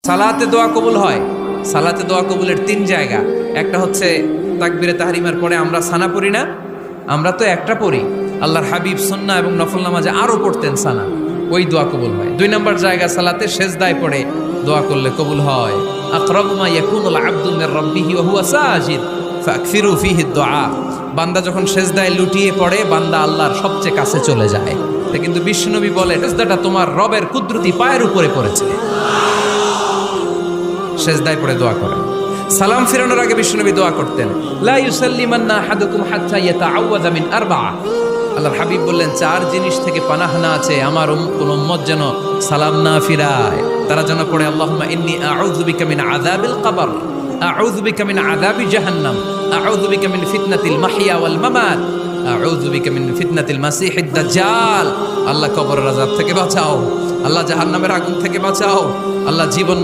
সালাতে দোয়া কবুল হয়। সালাতে দোয়া কবুলের 3 জায়গা। একটা হচ্ছে তাকবীরে তাহরিমার পরে আমরা সানা পড়ি না, আমরা তো একটা পড়ি। আল্লাহর হাবিব সুন্নাহ এবং নফল নামাজে আরো পড়তেন সানা, ওই দোয়া কবুল হয়। 2 নম্বর জায়গা সালাতে সেজদায় পড়ে দোয়া করলে কবুল হয়। আকরাবু মা ইয়াকুনুল আবদু মির রাব্বিহি ওয়া হুয়া সাজিদ ফাকসিরু ফিহি দুআ। বান্দা যখন সেজদায় লুটিয়ে পড়ে বান্দা আল্লাহর সবচেয়ে কাছে চলে যায়। তা কিন্তু বিশ্বনবী বলে সেজদাটা তোমার রবের কুদরতি পায়ের উপরে পড়েছে। সেজদায় পড়ে দোয়া করেন। সালাম ফিরানোর আগে বিশ্বনবী দোয়া করতেন, লা ইউসাল্লিমান্না আহাদুকুম হাত্তা ইয়াতাআওয়াযা মিন আরবা'a। আল্লাহর হাবিব বললেন 4 জিনিস থেকে পানাহ না আছে আমার কোন উম্মত যেন সালাম না ফিরায়। তারা যেন পড়ে আল্লাহুম্মা ইন্নী আউযু বিকা মিন আযাবিল কবর, আউযু বিকা মিন আযাবি জাহান্নাম, আউযু বিকা মিন ফিতনাতিল মাহইয়া ওয়াল মামাত, আউযু বিকা মিন ফিতনাতিল মাসিহিদ দাজ্জাল। আল্লাহ কবরের আযাব থেকে বাঁচাও, আল্লাহ জাহান্নামের আগুন থেকে বাঁচাও, আল্লাহ জীবন